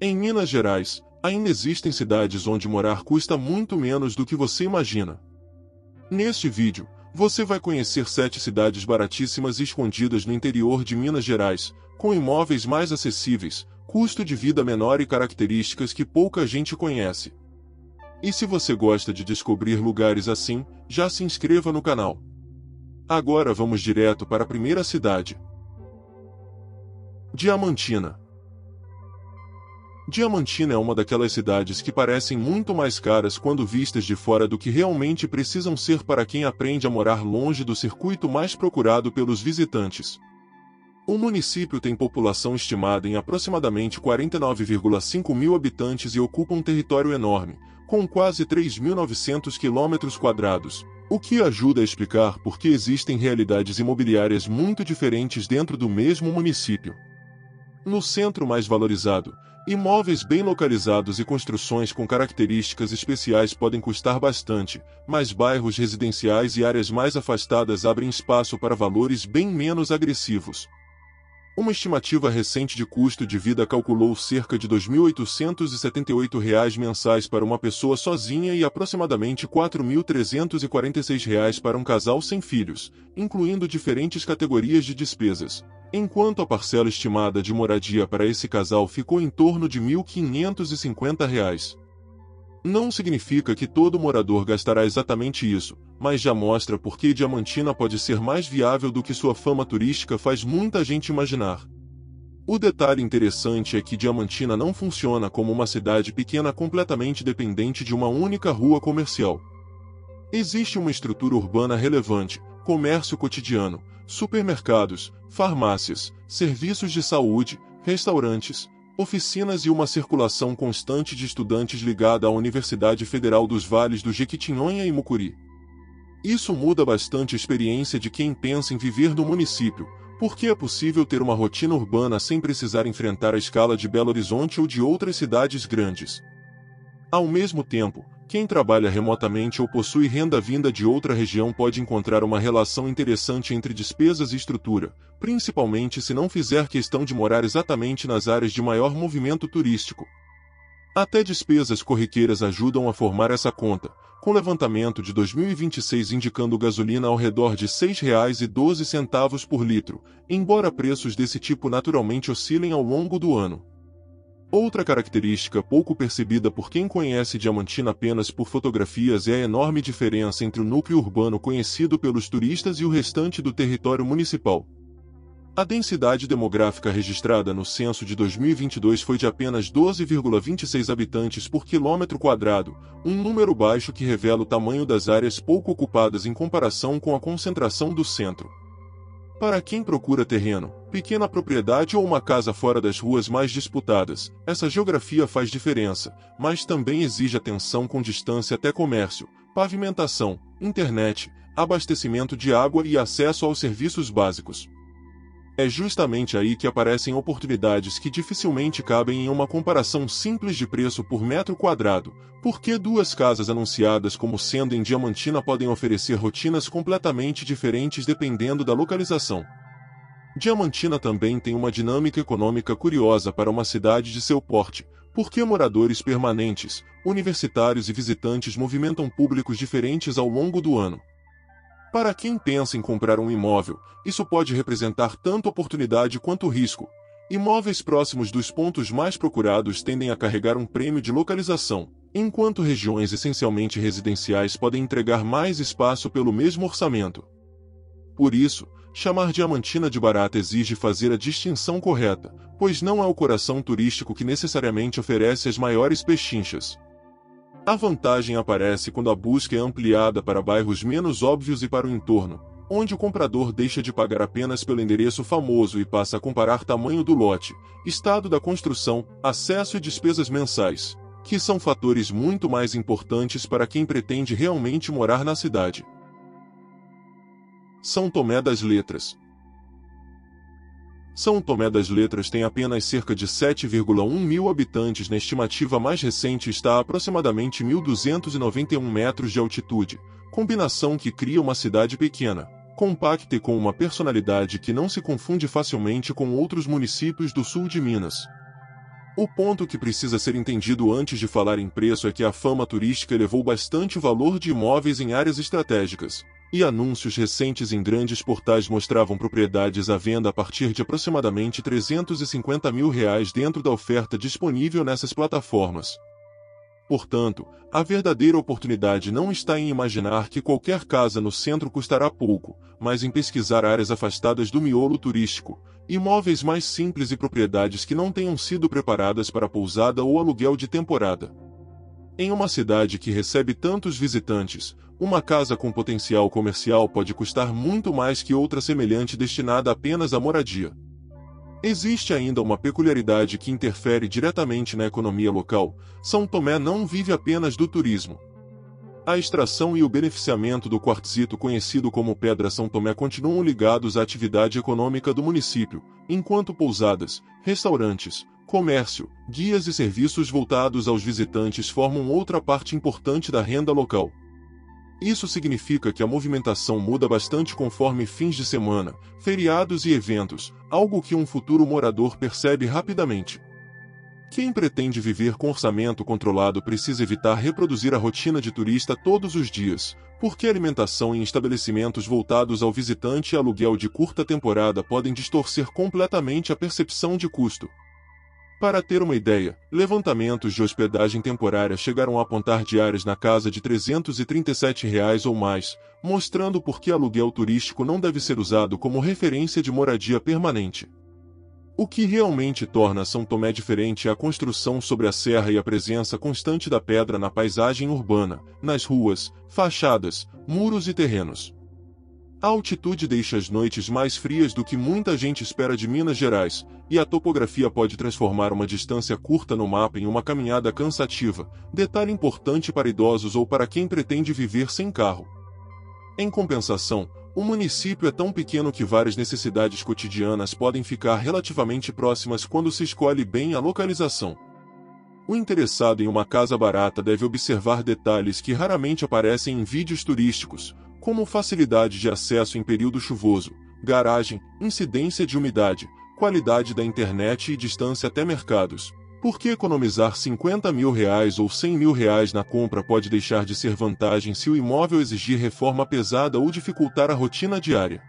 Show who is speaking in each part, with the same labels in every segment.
Speaker 1: Em Minas Gerais, ainda existem cidades onde morar custa muito menos do que você imagina. Neste vídeo, você vai conhecer 7 cidades baratíssimas e escondidas no interior de Minas Gerais, com imóveis mais acessíveis, custo de vida menor e características que pouca gente conhece. E se você gosta de descobrir lugares assim, já se inscreva no canal. Agora vamos direto para a primeira cidade. Diamantina. Diamantina é uma daquelas cidades que parecem muito mais caras quando vistas de fora do que realmente precisam ser para quem aprende a morar longe do circuito mais procurado pelos visitantes. O município tem população estimada em aproximadamente 49,5 mil habitantes e ocupa um território enorme, com quase 3.900 km², o que ajuda a explicar por que existem realidades imobiliárias muito diferentes dentro do mesmo município. No centro mais valorizado, imóveis bem localizados e construções com características especiais podem custar bastante, mas bairros residenciais e áreas mais afastadas abrem espaço para valores bem menos agressivos. Uma estimativa recente de custo de vida calculou cerca de R$ 2.878 mensais para uma pessoa sozinha e aproximadamente R$ 4.346 para um casal sem filhos, incluindo diferentes categorias de despesas, enquanto a parcela estimada de moradia para esse casal ficou em torno de R$ 1.550. Não significa que todo morador gastará exatamente isso, mas já mostra por que Diamantina pode ser mais viável do que sua fama turística faz muita gente imaginar. O detalhe interessante é que Diamantina não funciona como uma cidade pequena completamente dependente de uma única rua comercial. Existe uma estrutura urbana relevante, comércio cotidiano, supermercados, farmácias, serviços de saúde, restaurantes, oficinas e uma circulação constante de estudantes ligada à Universidade Federal dos Vales do Jequitinhonha e Mucuri. Isso muda bastante a experiência de quem pensa em viver no município, porque é possível ter uma rotina urbana sem precisar enfrentar a escala de Belo Horizonte ou de outras cidades grandes. Ao mesmo tempo, quem trabalha remotamente ou possui renda vinda de outra região pode encontrar uma relação interessante entre despesas e estrutura, principalmente se não fizer questão de morar exatamente nas áreas de maior movimento turístico. Até despesas corriqueiras ajudam a formar essa conta, com levantamento de 2026 indicando gasolina ao redor de R$ 6,12 por litro, embora preços desse tipo naturalmente oscilem ao longo do ano. Outra característica pouco percebida por quem conhece Diamantina apenas por fotografias é a enorme diferença entre o núcleo urbano conhecido pelos turistas e o restante do território municipal. A densidade demográfica registrada no censo de 2022 foi de apenas 12,26 habitantes por quilômetro quadrado, um número baixo que revela o tamanho das áreas pouco ocupadas em comparação com a concentração do centro. Para quem procura terreno, pequena propriedade ou uma casa fora das ruas mais disputadas, essa geografia faz diferença, mas também exige atenção com distância até comércio, pavimentação, internet, abastecimento de água e acesso aos serviços básicos. É justamente aí que aparecem oportunidades que dificilmente cabem em uma comparação simples de preço por metro quadrado, porque 2 casas anunciadas como sendo em Diamantina podem oferecer rotinas completamente diferentes dependendo da localização. Diamantina também tem uma dinâmica econômica curiosa para uma cidade de seu porte, porque moradores permanentes, universitários e visitantes movimentam públicos diferentes ao longo do ano. Para quem pensa em comprar um imóvel, isso pode representar tanto oportunidade quanto risco. Imóveis próximos dos pontos mais procurados tendem a carregar um prêmio de localização, enquanto regiões essencialmente residenciais podem entregar mais espaço pelo mesmo orçamento. Por isso, chamar Diamantina de barata exige fazer a distinção correta, pois não é o coração turístico que necessariamente oferece as maiores pechinchas. A vantagem aparece quando a busca é ampliada para bairros menos óbvios e para o entorno, onde o comprador deixa de pagar apenas pelo endereço famoso e passa a comparar tamanho do lote, estado da construção, acesso e despesas mensais, que são fatores muito mais importantes para quem pretende realmente morar na cidade. São Tomé das Letras. São Tomé das Letras tem apenas cerca de 7,1 mil habitantes. Na estimativa mais recente está a aproximadamente 1.291 metros de altitude, combinação que cria uma cidade pequena, compacta e com uma personalidade que não se confunde facilmente com outros municípios do sul de Minas. O ponto que precisa ser entendido antes de falar em preço é que a fama turística elevou bastante o valor de imóveis em áreas estratégicas, e anúncios recentes em grandes portais mostravam propriedades à venda a partir de aproximadamente R$ 350 mil dentro da oferta disponível nessas plataformas. Portanto, a verdadeira oportunidade não está em imaginar que qualquer casa no centro custará pouco, mas em pesquisar áreas afastadas do miolo turístico, imóveis mais simples e propriedades que não tenham sido preparadas para pousada ou aluguel de temporada. Em uma cidade que recebe tantos visitantes, uma casa com potencial comercial pode custar muito mais que outra semelhante destinada apenas à moradia. Existe ainda uma peculiaridade que interfere diretamente na economia local: São Tomé não vive apenas do turismo. A extração e o beneficiamento do quartzito conhecido como Pedra São Tomé continuam ligados à atividade econômica do município, enquanto pousadas, restaurantes, comércio, guias e serviços voltados aos visitantes formam outra parte importante da renda local. Isso significa que a movimentação muda bastante conforme fins de semana, feriados e eventos, algo que um futuro morador percebe rapidamente. Quem pretende viver com orçamento controlado precisa evitar reproduzir a rotina de turista todos os dias, porque alimentação em estabelecimentos voltados ao visitante e aluguel de curta temporada podem distorcer completamente a percepção de custo. Para ter uma ideia, levantamentos de hospedagem temporária chegaram a apontar diárias na casa de R$ 337 ou mais, mostrando por que aluguel turístico não deve ser usado como referência de moradia permanente. O que realmente torna São Tomé diferente é a construção sobre a serra e a presença constante da pedra na paisagem urbana, nas ruas, fachadas, muros e terrenos. A altitude deixa as noites mais frias do que muita gente espera de Minas Gerais, e a topografia pode transformar uma distância curta no mapa em uma caminhada cansativa, detalhe importante para idosos ou para quem pretende viver sem carro. Em compensação, o município é tão pequeno que várias necessidades cotidianas podem ficar relativamente próximas quando se escolhe bem a localização. O interessado em uma casa barata deve observar detalhes que raramente aparecem em vídeos turísticos, como facilidade de acesso em período chuvoso, garagem, incidência de umidade, qualidade da internet e distância até mercados. Porque economizar R$ 50 mil ou R$ 100 mil na compra pode deixar de ser vantagem se o imóvel exigir reforma pesada ou dificultar a rotina diária.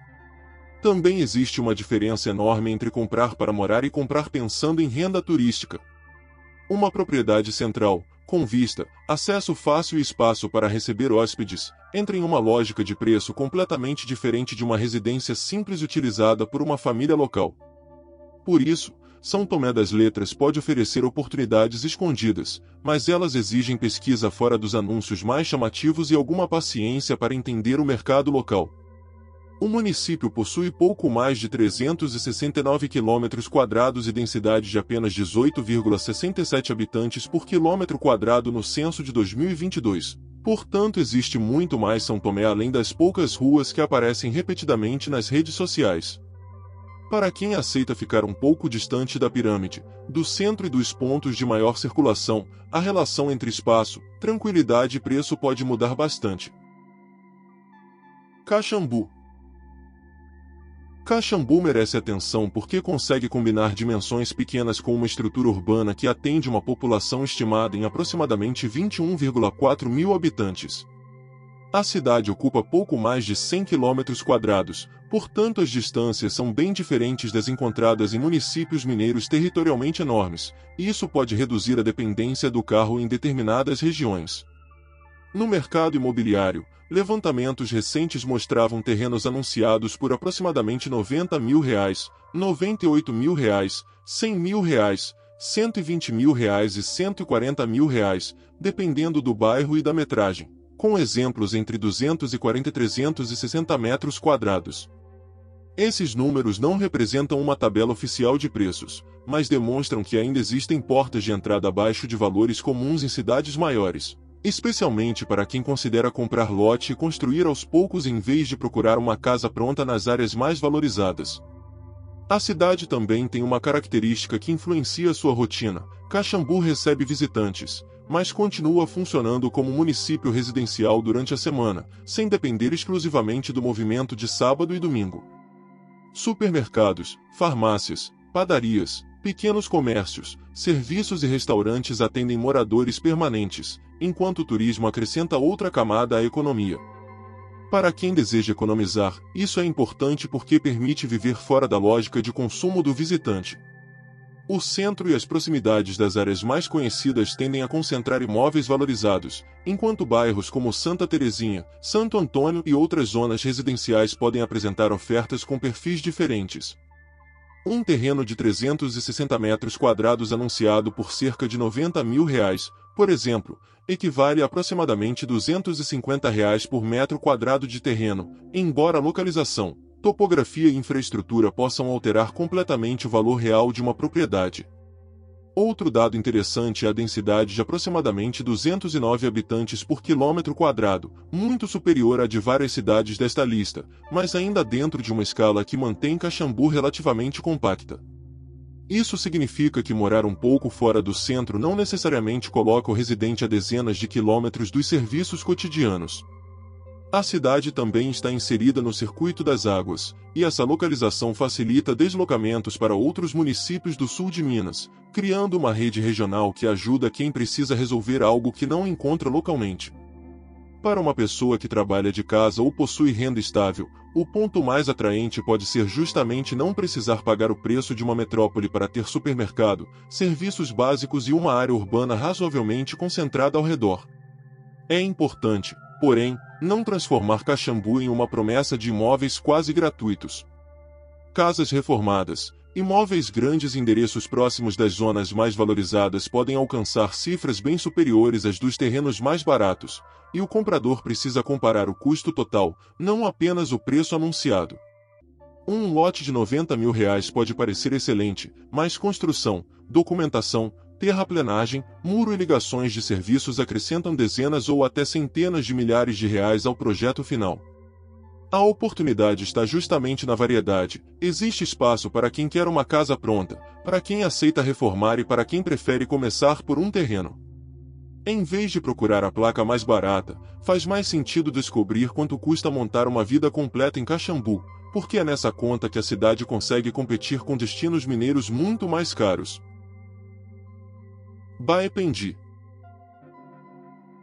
Speaker 1: Também existe uma diferença enorme entre comprar para morar e comprar pensando em renda turística. Uma propriedade central, com vista, acesso fácil e espaço para receber hóspedes, entra em uma lógica de preço completamente diferente de uma residência simples utilizada por uma família local. Por isso, São Tomé das Letras pode oferecer oportunidades escondidas, mas elas exigem pesquisa fora dos anúncios mais chamativos e alguma paciência para entender o mercado local. O município possui pouco mais de 369 km² e densidade de apenas 18,67 habitantes por quilômetro quadrado no censo de 2022. Portanto, existe muito mais São Tomé além das poucas ruas que aparecem repetidamente nas redes sociais. Para quem aceita ficar um pouco distante da pirâmide, do centro e dos pontos de maior circulação, a relação entre espaço, tranquilidade e preço pode mudar bastante. Caxambu. Caxambu merece atenção porque consegue combinar dimensões pequenas com uma estrutura urbana que atende uma população estimada em aproximadamente 21,4 mil habitantes. A cidade ocupa pouco mais de 100 km², portanto as distâncias são bem diferentes das encontradas em municípios mineiros territorialmente enormes, e isso pode reduzir a dependência do carro em determinadas regiões. No mercado imobiliário, levantamentos recentes mostravam terrenos anunciados por aproximadamente R$ 90 mil, R$ 98 mil, R$ 100 mil, R$ 120 mil e R$ 140 mil, dependendo do bairro e da metragem, com exemplos entre 240 e 360 metros quadrados. Esses números não representam uma tabela oficial de preços, mas demonstram que ainda existem portas de entrada abaixo de valores comuns em cidades maiores, especialmente para quem considera comprar lote e construir aos poucos em vez de procurar uma casa pronta nas áreas mais valorizadas. A cidade também tem uma característica que influencia sua rotina: Caxambu recebe visitantes, mas continua funcionando como município residencial durante a semana, sem depender exclusivamente do movimento de sábado e domingo. Supermercados, farmácias, padarias, Pequenos comércios, serviços e restaurantes atendem moradores permanentes, enquanto o turismo acrescenta outra camada à economia. Para quem deseja economizar, isso é importante porque permite viver fora da lógica de consumo do visitante. O centro e as proximidades das áreas mais conhecidas tendem a concentrar imóveis valorizados, enquanto bairros como Santa Terezinha, Santo Antônio e outras zonas residenciais podem apresentar ofertas com perfis diferentes. Um terreno de 360 metros quadrados anunciado por cerca de R$ 90 mil, por exemplo, equivale a aproximadamente R$ 250 por metro quadrado de terreno, embora a localização, topografia e infraestrutura possam alterar completamente o valor real de uma propriedade. Outro dado interessante é a densidade de aproximadamente 209 habitantes por quilômetro quadrado, muito superior à de várias cidades desta lista, mas ainda dentro de uma escala que mantém Caxambu relativamente compacta. Isso significa que morar um pouco fora do centro não necessariamente coloca o residente a dezenas de quilômetros dos serviços cotidianos. A cidade também está inserida no Circuito das Águas, e essa localização facilita deslocamentos para outros municípios do sul de Minas, criando uma rede regional que ajuda quem precisa resolver algo que não encontra localmente. Para uma pessoa que trabalha de casa ou possui renda estável, o ponto mais atraente pode ser justamente não precisar pagar o preço de uma metrópole para ter supermercado, serviços básicos e uma área urbana razoavelmente concentrada ao redor. É importante, porém, não transformar Caxambu em uma promessa de imóveis quase gratuitos. Casas reformadas, imóveis grandes e endereços próximos das zonas mais valorizadas podem alcançar cifras bem superiores às dos terrenos mais baratos, e o comprador precisa comparar o custo total, não apenas o preço anunciado. Um lote de R$ 90 mil pode parecer excelente, mas construção, documentação, terraplenagem, muro e ligações de serviços acrescentam dezenas ou até centenas de milhares de reais ao projeto final. A oportunidade está justamente na variedade. Existe espaço para quem quer uma casa pronta, para quem aceita reformar e para quem prefere começar por um terreno. Em vez de procurar a placa mais barata, faz mais sentido descobrir quanto custa montar uma vida completa em Caxambu, porque é nessa conta que a cidade consegue competir com destinos mineiros muito mais caros. Baependi.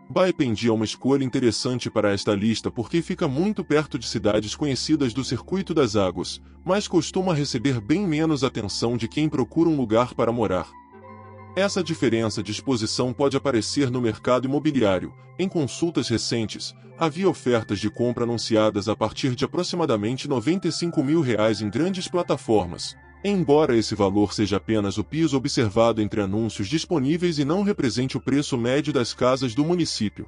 Speaker 1: Baependi é uma escolha interessante para esta lista porque fica muito perto de cidades conhecidas do Circuito das Águas, mas costuma receber bem menos atenção de quem procura um lugar para morar. Essa diferença de exposição pode aparecer no mercado imobiliário. Em consultas recentes, havia ofertas de compra anunciadas a partir de aproximadamente R$ 95 mil em grandes plataformas. Embora esse valor seja apenas o piso observado entre anúncios disponíveis e não represente o preço médio das casas do município.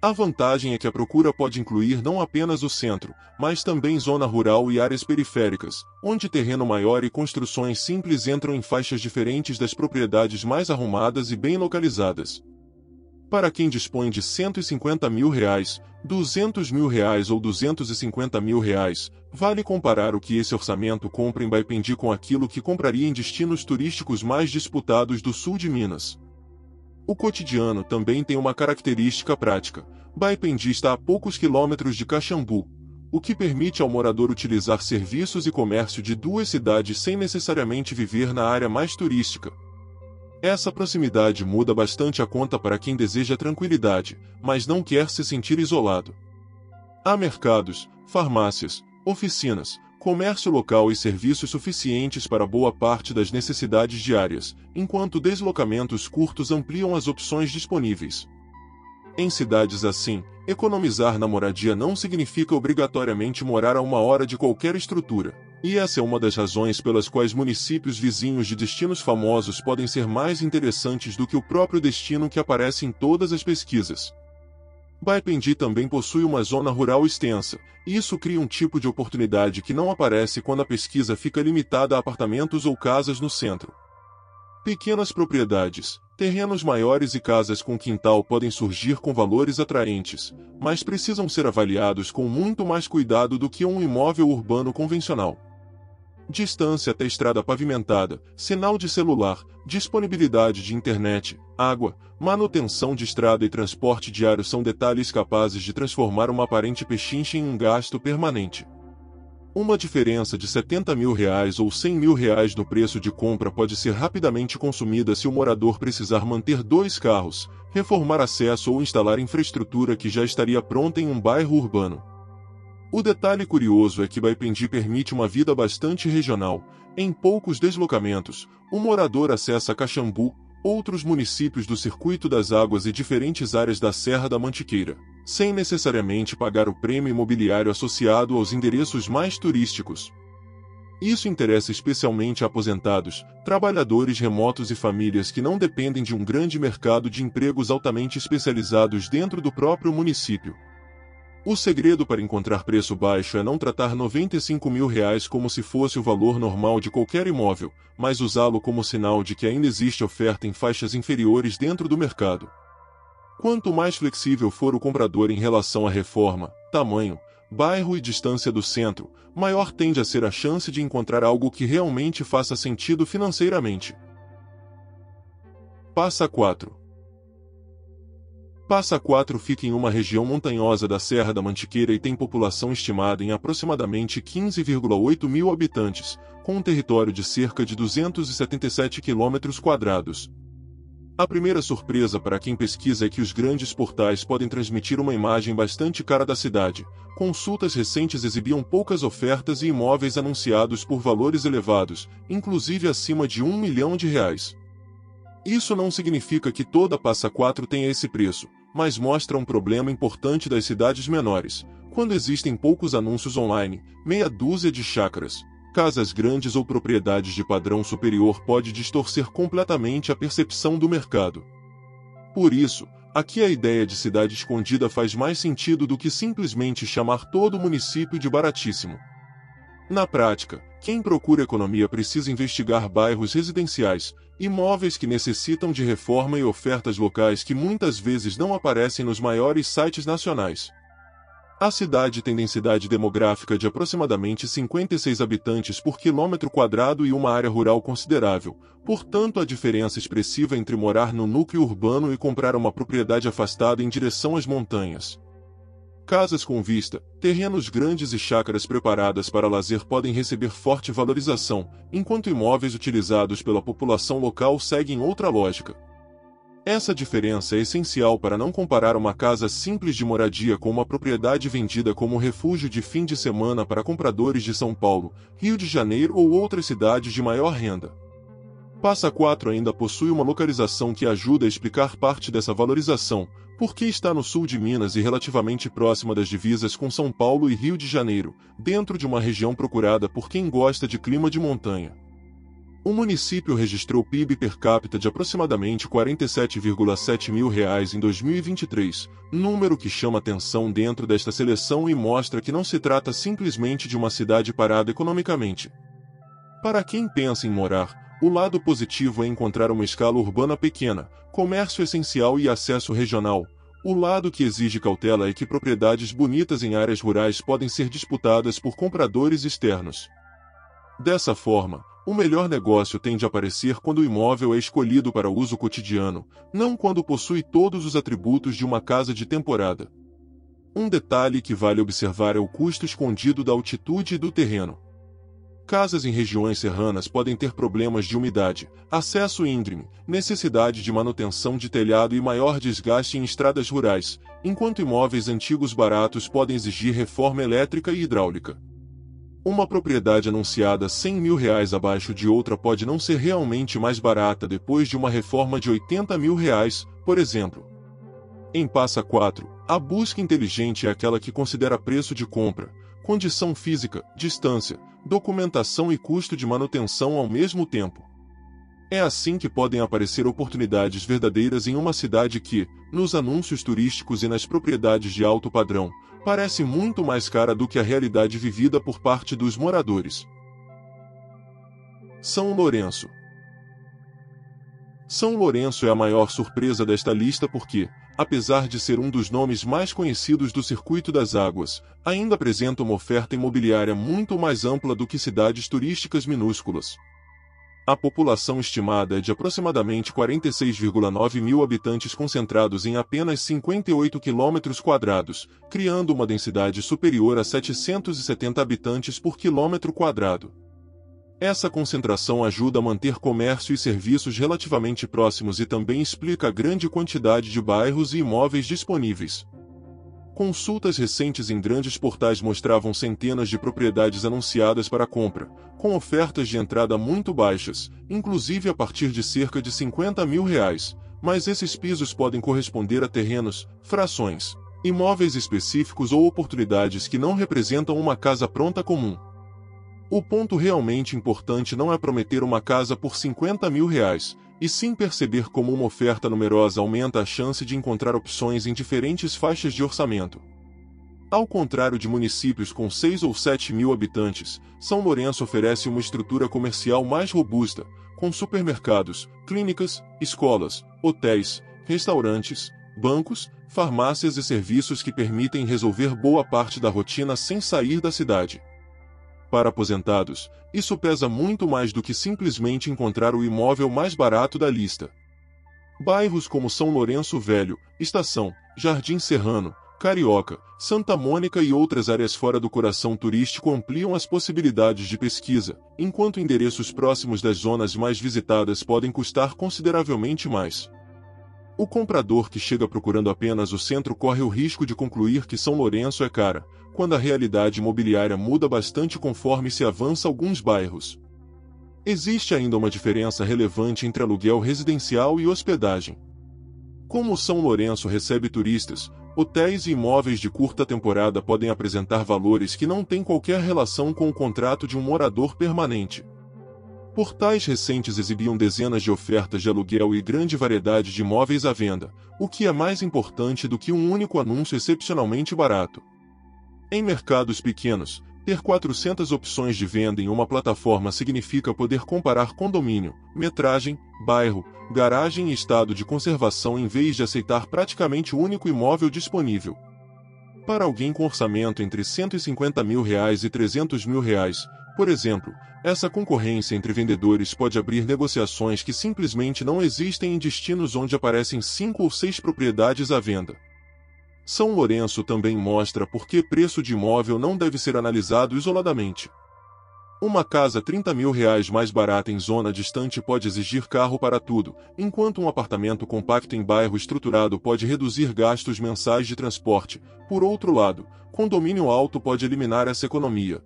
Speaker 1: A vantagem é que a procura pode incluir não apenas o centro, mas também zona rural e áreas periféricas, onde terreno maior e construções simples entram em faixas diferentes das propriedades mais arrumadas e bem localizadas. Para quem dispõe de R$ 150 mil, R$ 200 mil ou R$ 250 mil, vale comparar o que esse orçamento compra em Baependi com aquilo que compraria em destinos turísticos mais disputados do sul de Minas. O cotidiano também tem uma característica prática. Baependi está a poucos quilômetros de Caxambu, o que permite ao morador utilizar serviços e comércio de duas cidades sem necessariamente viver na área mais turística. Essa proximidade muda bastante a conta para quem deseja tranquilidade, mas não quer se sentir isolado. Há mercados, farmácias, oficinas, comércio local e serviços suficientes para boa parte das necessidades diárias, enquanto deslocamentos curtos ampliam as opções disponíveis. Em cidades assim, economizar na moradia não significa obrigatoriamente morar a 1 hora de qualquer estrutura. E essa é uma das razões pelas quais municípios vizinhos de destinos famosos podem ser mais interessantes do que o próprio destino que aparece em todas as pesquisas. Baependi também possui uma zona rural extensa, e isso cria um tipo de oportunidade que não aparece quando a pesquisa fica limitada a apartamentos ou casas no centro. Pequenas propriedades, terrenos maiores e casas com quintal podem surgir com valores atraentes, mas precisam ser avaliados com muito mais cuidado do que um imóvel urbano convencional. Distância até estrada pavimentada, sinal de celular, disponibilidade de internet, água, manutenção de estrada e transporte diário são detalhes capazes de transformar uma aparente pechincha em um gasto permanente. Uma diferença de R$ 70 mil ou R$ 100 mil no preço de compra pode ser rapidamente consumida se o morador precisar manter 2 carros, reformar acesso ou instalar infraestrutura que já estaria pronta em um bairro urbano. O detalhe curioso é que Baipendi permite uma vida bastante regional. Em poucos deslocamentos, o morador acessa Caxambu, outros municípios do Circuito das Águas e diferentes áreas da Serra da Mantiqueira, sem necessariamente pagar o prêmio imobiliário associado aos endereços mais turísticos. Isso interessa especialmente a aposentados, trabalhadores remotos e famílias que não dependem de um grande mercado de empregos altamente especializados dentro do próprio município. O segredo para encontrar preço baixo é não tratar R$ 95 mil como se fosse o valor normal de qualquer imóvel, mas usá-lo como sinal de que ainda existe oferta em faixas inferiores dentro do mercado. Quanto mais flexível for o comprador em relação à reforma, tamanho, bairro e distância do centro, maior tende a ser a chance de encontrar algo que realmente faça sentido financeiramente. Passa 4. Passa 4 fica em uma região montanhosa da Serra da Mantiqueira e tem população estimada em aproximadamente 15,8 mil habitantes, com um território de cerca de 277 km². A primeira surpresa para quem pesquisa é que os grandes portais podem transmitir uma imagem bastante cara da cidade. Consultas recentes exibiam poucas ofertas e imóveis anunciados por valores elevados, inclusive acima de R$ 1 milhão. Isso não significa que toda Passa 4 tenha esse preço, mas mostra um problema importante das cidades menores. Quando existem poucos anúncios online, meia dúzia de chácaras, casas grandes ou propriedades de padrão superior pode distorcer completamente a percepção do mercado. Por isso, aqui a ideia de cidade escondida faz mais sentido do que simplesmente chamar todo o município de baratíssimo. Na prática, quem procura economia precisa investigar bairros residenciais, imóveis que necessitam de reforma e ofertas locais que muitas vezes não aparecem nos maiores sites nacionais. A cidade tem densidade demográfica de aproximadamente 56 habitantes por quilômetro quadrado e uma área rural considerável, portanto a diferença expressiva entre morar no núcleo urbano e comprar uma propriedade afastada em direção às montanhas. Casas com vista, terrenos grandes e chácaras preparadas para lazer podem receber forte valorização, enquanto imóveis utilizados pela população local seguem outra lógica. Essa diferença é essencial para não comparar uma casa simples de moradia com uma propriedade vendida como refúgio de fim de semana para compradores de São Paulo, Rio de Janeiro ou outras cidades de maior renda. Passa 4 ainda possui uma localização que ajuda a explicar parte dessa valorização, porque está no sul de Minas e relativamente próxima das divisas com São Paulo e Rio de Janeiro, dentro de uma região procurada por quem gosta de clima de montanha. O município registrou PIB per capita de aproximadamente R$ 47,7 mil em 2023, número que chama atenção dentro desta seleção e mostra que não se trata simplesmente de uma cidade parada economicamente. Para quem pensa em morar, o lado positivo é encontrar uma escala urbana pequena, comércio essencial e acesso regional. O lado que exige cautela é que propriedades bonitas em áreas rurais podem ser disputadas por compradores externos. Dessa forma, o melhor negócio tende a aparecer quando o imóvel é escolhido para uso cotidiano, não quando possui todos os atributos de uma casa de temporada. Um detalhe que vale observar é o custo escondido da altitude e do terreno. Casas em regiões serranas podem ter problemas de umidade, acesso íngreme, necessidade de manutenção de telhado e maior desgaste em estradas rurais, enquanto imóveis antigos baratos podem exigir reforma elétrica e hidráulica. Uma propriedade anunciada R$ 100 mil abaixo de outra pode não ser realmente mais barata depois de uma reforma de R$ 80 mil, por exemplo. Em Passa 4, a busca inteligente é aquela que considera preço de compra, condição física, distância, documentação e custo de manutenção ao mesmo tempo. É assim que podem aparecer oportunidades verdadeiras em uma cidade que, nos anúncios turísticos e nas propriedades de alto padrão, parece muito mais cara do que a realidade vivida por parte dos moradores. São Lourenço. São Lourenço é a maior surpresa desta lista porque, apesar de ser um dos nomes mais conhecidos do Circuito das Águas, ainda apresenta uma oferta imobiliária muito mais ampla do que cidades turísticas minúsculas. A população estimada é de aproximadamente 46,9 mil habitantes concentrados em apenas 58 km², criando uma densidade superior a 770 habitantes por quilômetro quadrado. Essa concentração ajuda a manter comércio e serviços relativamente próximos e também explica a grande quantidade de bairros e imóveis disponíveis. Consultas recentes em grandes portais mostravam centenas de propriedades anunciadas para compra, com ofertas de entrada muito baixas, inclusive a partir de cerca de R$50 mil, mas esses pisos podem corresponder a terrenos, frações, imóveis específicos ou oportunidades que não representam uma casa pronta comum. O ponto realmente importante não é prometer uma casa por R$50 mil, e sim perceber como uma oferta numerosa aumenta a chance de encontrar opções em diferentes faixas de orçamento. Ao contrário de municípios com 6 ou 7 mil habitantes, São Lourenço oferece uma estrutura comercial mais robusta, com supermercados, clínicas, escolas, hotéis, restaurantes, bancos, farmácias e serviços que permitem resolver boa parte da rotina sem sair da cidade. Para aposentados, isso pesa muito mais do que simplesmente encontrar o imóvel mais barato da lista. Bairros como São Lourenço Velho, Estação, Jardim Serrano, Carioca, Santa Mônica e outras áreas fora do coração turístico ampliam as possibilidades de pesquisa, enquanto endereços próximos das zonas mais visitadas podem custar consideravelmente mais. O comprador que chega procurando apenas o centro corre o risco de concluir que São Lourenço é cara, quando a realidade imobiliária muda bastante conforme se avança alguns bairros. Existe ainda uma diferença relevante entre aluguel residencial e hospedagem. Como São Lourenço recebe turistas, hotéis e imóveis de curta temporada podem apresentar valores que não têm qualquer relação com o contrato de um morador permanente. Portais recentes exibiam dezenas de ofertas de aluguel e grande variedade de imóveis à venda, o que é mais importante do que um único anúncio excepcionalmente barato. Em mercados pequenos, ter 400 opções de venda em uma plataforma significa poder comparar condomínio, metragem, bairro, garagem e estado de conservação em vez de aceitar praticamente o único imóvel disponível. Para alguém com orçamento entre R$150 mil e R$300 mil, por exemplo, essa concorrência entre vendedores pode abrir negociações que simplesmente não existem em destinos onde aparecem 5 ou 6 propriedades à venda. São Lourenço também mostra por que preço de imóvel não deve ser analisado isoladamente. Uma casa R$30 mil mais barata em zona distante pode exigir carro para tudo, enquanto um apartamento compacto em bairro estruturado pode reduzir gastos mensais de transporte. Por outro lado, condomínio alto pode eliminar essa economia.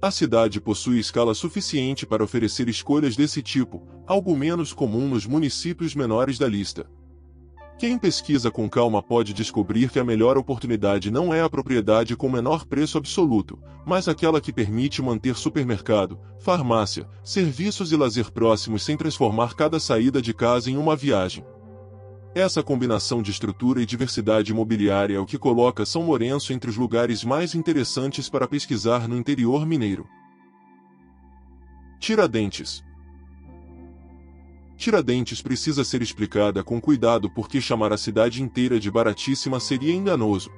Speaker 1: A cidade possui escala suficiente para oferecer escolhas desse tipo, algo menos comum nos municípios menores da lista. Quem pesquisa com calma pode descobrir que a melhor oportunidade não é a propriedade com menor preço absoluto, mas aquela que permite manter supermercado, farmácia, serviços e lazer próximos sem transformar cada saída de casa em uma viagem. Essa combinação de estrutura e diversidade imobiliária é o que coloca São Lourenço entre os lugares mais interessantes para pesquisar no interior mineiro. Tiradentes. Tiradentes precisa ser explicada com cuidado porque chamar a cidade inteira de baratíssima seria enganoso.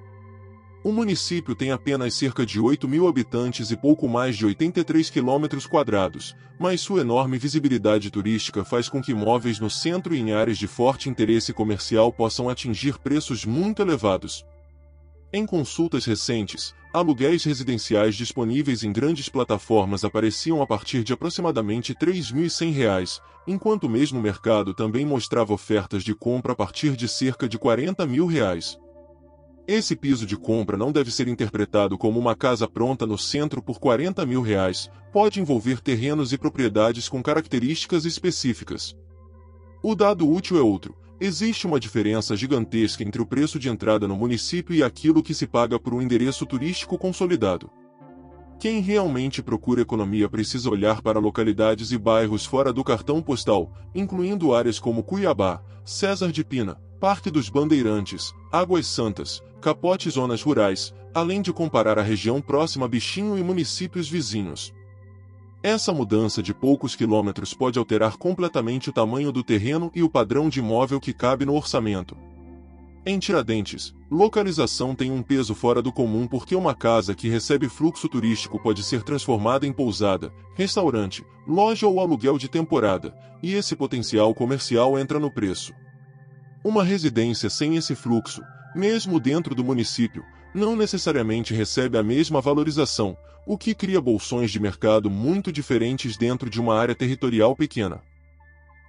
Speaker 1: O município tem apenas cerca de 8 mil habitantes e pouco mais de 83 km², mas sua enorme visibilidade turística faz com que imóveis no centro e em áreas de forte interesse comercial possam atingir preços muito elevados. Em consultas recentes, aluguéis residenciais disponíveis em grandes plataformas apareciam a partir de aproximadamente R$3.100, enquanto o mesmo mercado também mostrava ofertas de compra a partir de cerca de R$40 mil. Esse piso de compra não deve ser interpretado como uma casa pronta no centro por R$40 mil, pode envolver terrenos e propriedades com características específicas. O dado útil é outro. Existe uma diferença gigantesca entre o preço de entrada no município e aquilo que se paga por um endereço turístico consolidado. Quem realmente procura economia precisa olhar para localidades e bairros fora do cartão postal, incluindo áreas como Cuiabá, César de Pina, Parque dos Bandeirantes, Águas Santas, Capote e zonas rurais, além de comparar a região próxima a Bichinho e municípios vizinhos. Essa mudança de poucos quilômetros pode alterar completamente o tamanho do terreno e o padrão de imóvel que cabe no orçamento. Em Tiradentes, localização tem um peso fora do comum porque uma casa que recebe fluxo turístico pode ser transformada em pousada, restaurante, loja ou aluguel de temporada, e esse potencial comercial entra no preço. Uma residência sem esse fluxo, mesmo dentro do município, não necessariamente recebe a mesma valorização, o que cria bolsões de mercado muito diferentes dentro de uma área territorial pequena.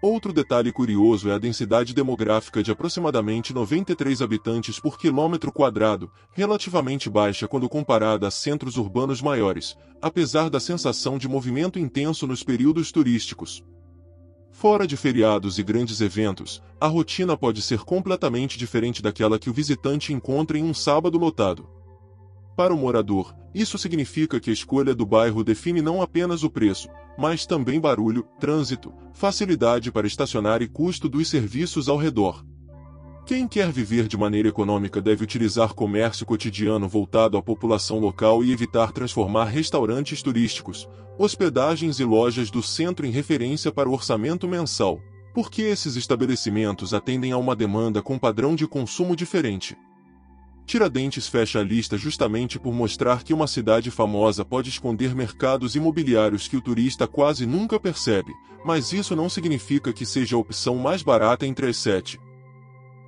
Speaker 1: Outro detalhe curioso é a densidade demográfica de aproximadamente 93 habitantes por quilômetro quadrado, relativamente baixa quando comparada a centros urbanos maiores, apesar da sensação de movimento intenso nos períodos turísticos. Fora de feriados e grandes eventos, a rotina pode ser completamente diferente daquela que o visitante encontra em um sábado lotado. Para o morador, isso significa que a escolha do bairro define não apenas o preço, mas também barulho, trânsito, facilidade para estacionar e custo dos serviços ao redor. Quem quer viver de maneira econômica deve utilizar comércio cotidiano voltado à população local e evitar transformar restaurantes turísticos, hospedagens e lojas do centro em referência para o orçamento mensal, porque esses estabelecimentos atendem a uma demanda com padrão de consumo diferente. Tiradentes fecha a lista justamente por mostrar que uma cidade famosa pode esconder mercados imobiliários que o turista quase nunca percebe, mas isso não significa que seja a opção mais barata entre as 7.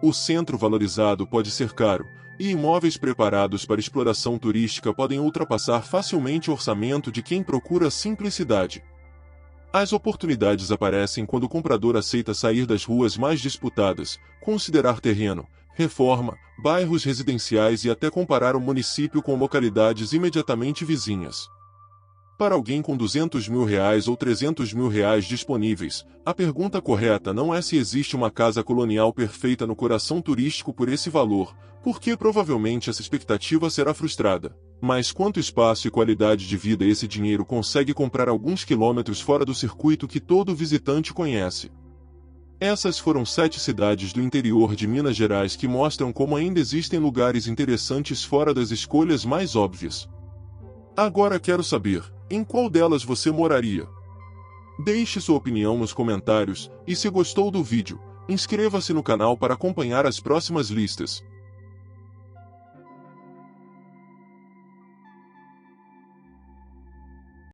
Speaker 1: O centro valorizado pode ser caro, e imóveis preparados para exploração turística podem ultrapassar facilmente o orçamento de quem procura simplicidade. As oportunidades aparecem quando o comprador aceita sair das ruas mais disputadas, considerar terreno, reforma, bairros residenciais e até comparar o município com localidades imediatamente vizinhas. Para alguém com R$200 mil ou R$300 mil disponíveis, a pergunta correta não é se existe uma casa colonial perfeita no coração turístico por esse valor, porque provavelmente essa expectativa será frustrada. Mas quanto espaço e qualidade de vida esse dinheiro consegue comprar alguns quilômetros fora do circuito que todo visitante conhece? Essas foram 7 cidades do interior de Minas Gerais que mostram como ainda existem lugares interessantes fora das escolhas mais óbvias. Agora quero saber, em qual delas você moraria? Deixe sua opinião nos comentários, e se gostou do vídeo, inscreva-se no canal para acompanhar as próximas listas.